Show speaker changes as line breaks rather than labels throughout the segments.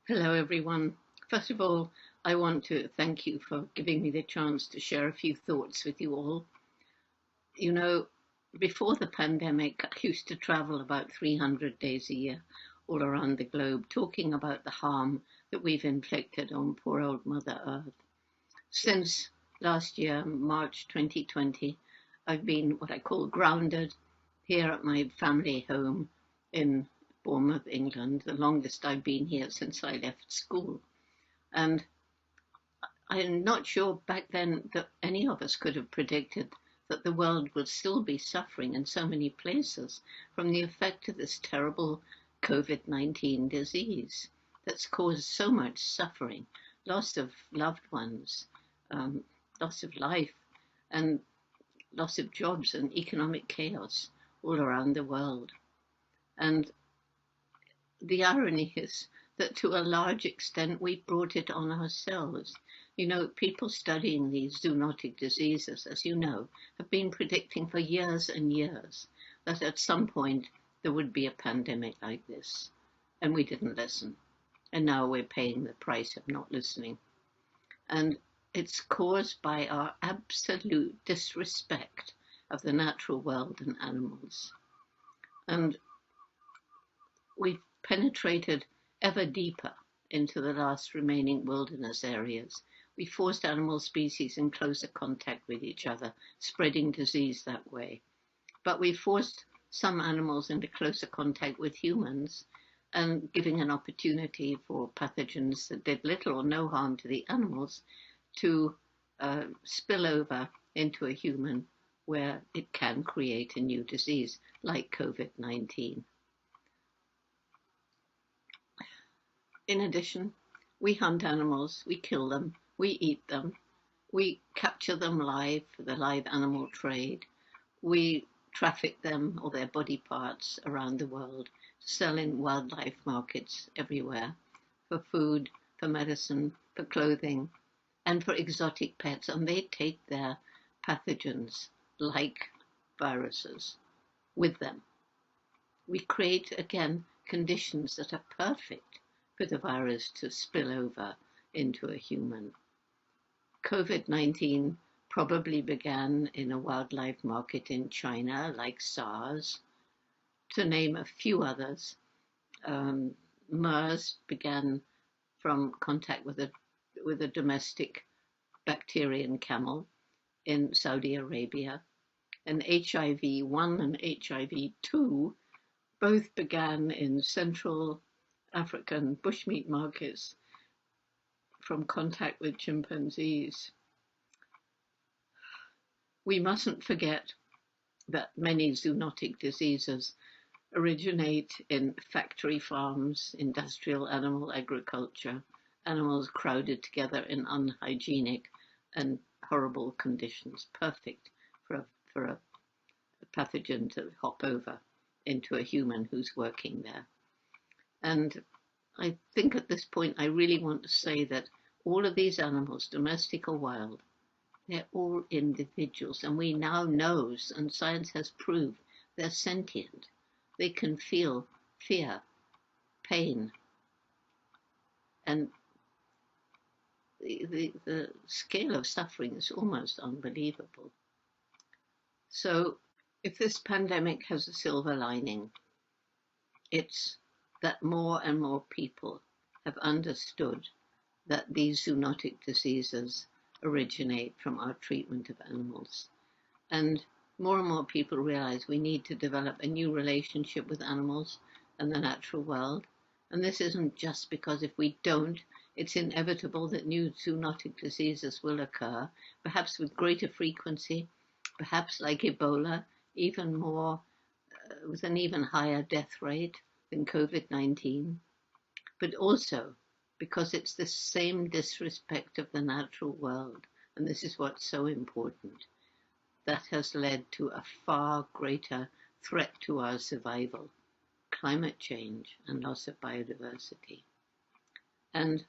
Hello, everyone. First of all, I want to thank you for giving me the chance to share a few thoughts with you all. You know, before the pandemic, I used to travel about 300 days a year all around the globe, talking about the harm that we've inflicted on poor old Mother Earth. Since last year, March 2020, I've been what I call grounded here at my family home in Bournemouth, England, the longest I've been here since I left school. And I'm not sure back then that any of us could have predicted that the world would still be suffering in so many places from the effect of this terrible COVID-19 disease that's caused so much suffering, loss of loved ones, um, loss of life, and loss of jobs and economic chaos all around the world. And the irony is that to a large extent we brought it on ourselves. People studying these zoonotic diseases, as you know, have been predicting for years and years that at some point there would be a pandemic like this. And we didn't listen. And now we're paying the price of not listening. And it's caused by our absolute disrespect of the natural world and animals. And we've penetrated ever deeper into the last remaining wilderness areas. We forced animal species in closer contact with each other, spreading disease that way. But we forced some animals into closer contact with humans and giving an opportunity for pathogens that did little or no harm to the animals to spill over into a human where it can create a new disease like COVID-19. In addition, we hunt animals, we kill them, we eat them, we capture them live for the live animal trade, we traffic them or their body parts around the world to sell in wildlife markets everywhere for food, for medicine, for clothing, and for exotic pets. And they take their pathogens like viruses with them. We create, again, conditions that are perfect for the virus to spill over into a human. COVID-19 probably began in a wildlife market in China, like SARS, to name a few others. MERS began from contact with a domestic bacterian camel in Saudi Arabia. And HIV-1 and HIV-2 both began in Central African bushmeat markets from contact with chimpanzees. We mustn't forget that many zoonotic diseases originate in factory farms, industrial animal agriculture, animals crowded together in unhygienic and horrible conditions, perfect for a pathogen to hop over into a human who's working there. And I think at this point, I really want to say that all of these animals, domestic or wild, they're all individuals. And we now know, and science has proved, they're sentient. They can feel fear, pain, and the scale of suffering is almost unbelievable. So if this pandemic has a silver lining, it's that more and more people have understood that these zoonotic diseases originate from our treatment of animals. And more people realize we need to develop a new relationship with animals and the natural world. And this isn't just because if we don't, it's inevitable that new zoonotic diseases will occur, perhaps with greater frequency, perhaps like Ebola, even more, with an even higher death rate than COVID-19, but also because it's the same disrespect of the natural world, and this is what's so important, that has led to a far greater threat to our survival, climate change and loss of biodiversity. And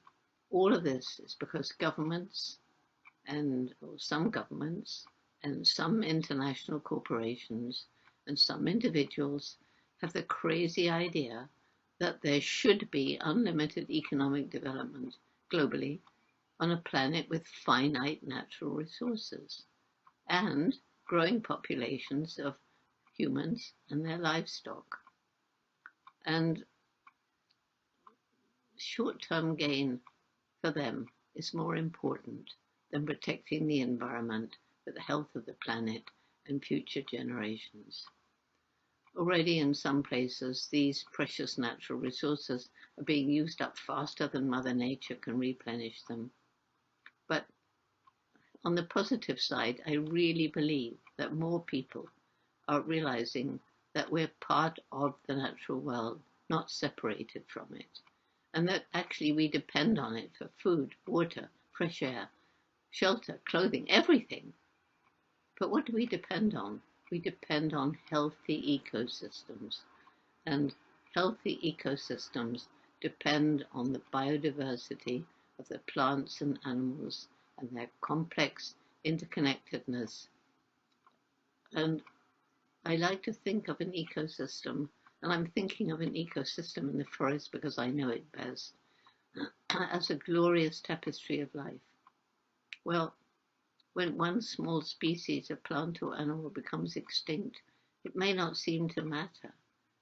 all of this is because governments some governments and some international corporations and some individuals have the crazy idea that there should be unlimited economic development globally on a planet with finite natural resources and growing populations of humans and their livestock. And short-term gain for them is more important than protecting the environment for the health of the planet and future generations. Already in some places, these precious natural resources are being used up faster than Mother Nature can replenish them. But on the positive side, I really believe that more people are realizing that we're part of the natural world, not separated from it, and that actually we depend on it for food, water, fresh air, shelter, clothing, everything. But what do we depend on? We depend on healthy ecosystems, and healthy ecosystems depend on the biodiversity of the plants and animals and their complex interconnectedness. And I like to think of an ecosystem, and I'm thinking of an ecosystem in the forest because I know it best, as a glorious tapestry of life. Well, when one small species of plant or animal becomes extinct, it may not seem to matter,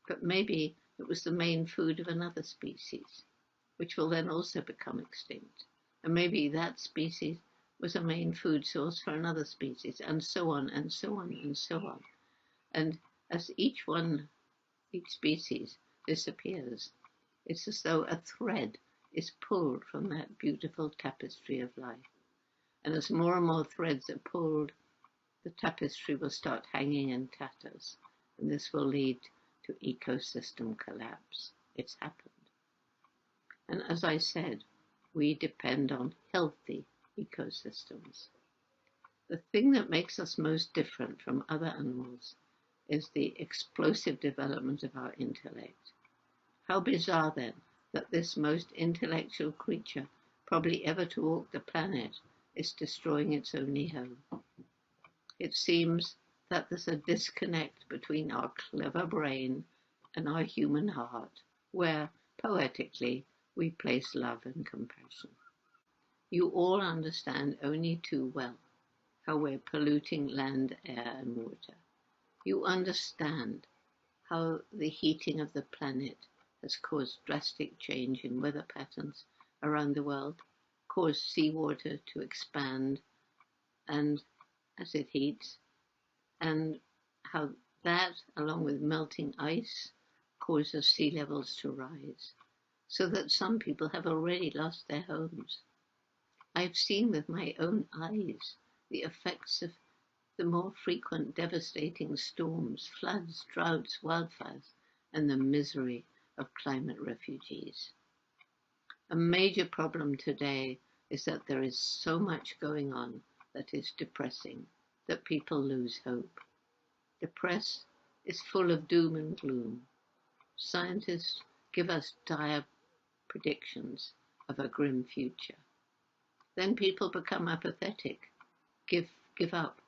but maybe it was the main food of another species, which will then also become extinct. And maybe that species was a main food source for another species, and so on, and so on, and so on. And as each species disappears, it's as though a thread is pulled from that beautiful tapestry of life. And as more and more threads are pulled, the tapestry will start hanging in tatters, and this will lead to ecosystem collapse. It's happened. And as I said, we depend on healthy ecosystems. The thing that makes us most different from other animals is the explosive development of our intellect. How bizarre then that this most intellectual creature probably ever to walk the planet is destroying its only home. It seems that there's a disconnect between our clever brain and our human heart, where, poetically, we place love and compassion. You all understand only too well how we're polluting land, air, and water. You understand how the heating of the planet has caused drastic change in weather patterns around the world, caused seawater to expand and as it heats, and how that, along with melting ice, causes sea levels to rise, so that some people have already lost their homes. I've seen with my own eyes the effects of the more frequent devastating storms, floods, droughts, wildfires, and the misery of climate refugees. A major problem today is that there is so much going on that is depressing, that people lose hope. The press is full of doom and gloom. Scientists give us dire predictions of a grim future. Then people become apathetic, give up.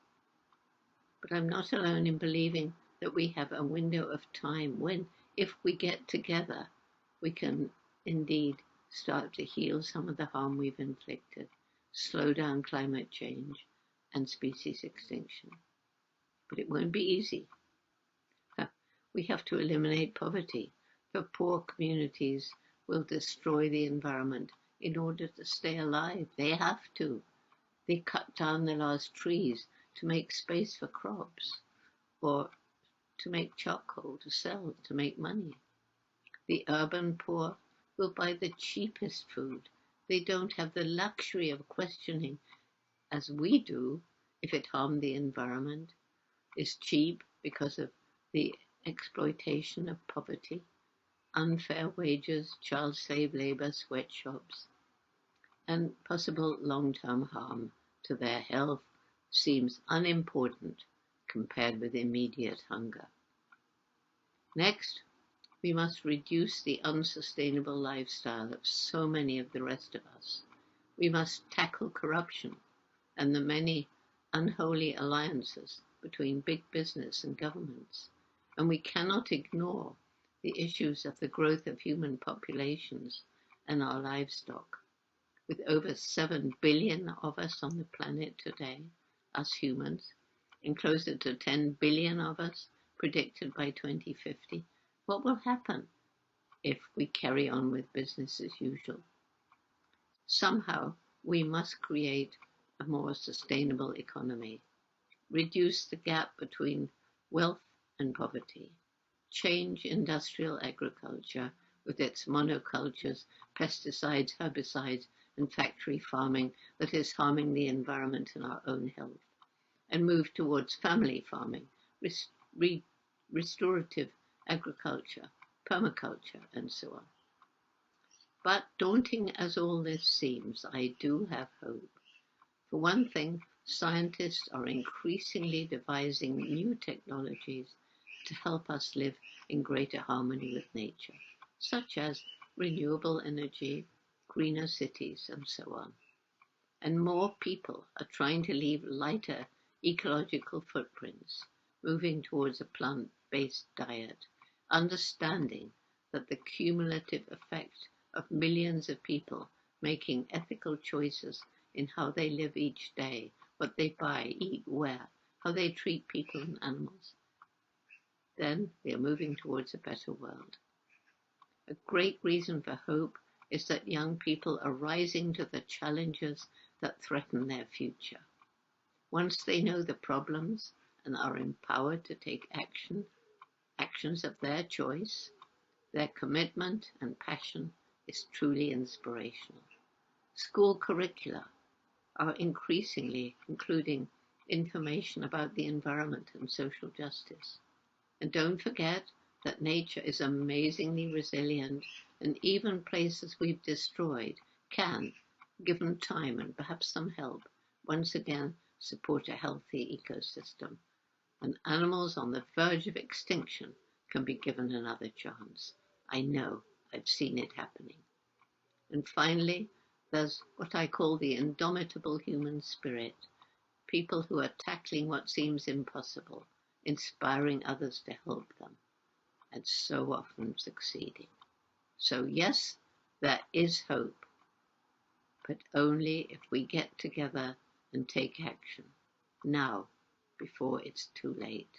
But I'm not alone in believing that we have a window of time when, if we get together, we can indeed start to heal some of the harm we've inflicted, slow down climate change and species extinction. But it won't be easy. We have to eliminate poverty, for poor communities will destroy the environment in order to stay alive. They have to. They cut down the last trees to make space for crops, or to make charcoal to sell, to make money. The urban poor will buy the cheapest food. They don't have the luxury of questioning, as we do, if it harmed the environment. It's cheap because of the exploitation of poverty, unfair wages, child slave labor, sweatshops, and possible long-term harm to their health seems unimportant compared with immediate hunger. Next, we must reduce the unsustainable lifestyle of so many of the rest of us. We must tackle corruption and the many unholy alliances between big business and governments. And we cannot ignore the issues of the growth of human populations and our livestock. With over 7 billion of us on the planet today, us humans, and closer to 10 billion of us predicted by 2050, what will happen if we carry on with business as usual? Somehow, we must create a more sustainable economy, reduce the gap between wealth and poverty, change industrial agriculture with its monocultures, pesticides, herbicides, and factory farming that is harming the environment and our own health, and move towards family farming, restorative agriculture, permaculture, and so on. But daunting as all this seems, I do have hope. For one thing, scientists are increasingly devising new technologies to help us live in greater harmony with nature, such as renewable energy, greener cities, and so on. And more people are trying to leave lighter ecological footprints, moving towards a plant-based diet, understanding that the cumulative effect of millions of people making ethical choices in how they live each day, what they buy, eat, wear, how they treat people and animals. Then they are moving towards a better world. A great reason for hope is that young people are rising to the challenges that threaten their future. Once they know the problems and are empowered to take actions of their choice, their commitment and passion is truly inspirational. School curricula are increasingly including information about the environment and social justice. And don't forget that nature is amazingly resilient, and even places we've destroyed can, given time and perhaps some help, once again support a healthy ecosystem. And animals on the verge of extinction can be given another chance. I know, I've seen it happening. And finally, there's what I call the indomitable human spirit, people who are tackling what seems impossible, inspiring others to help them, and so often succeeding. So yes, there is hope, but only if we get together and take action, now, before it's too late.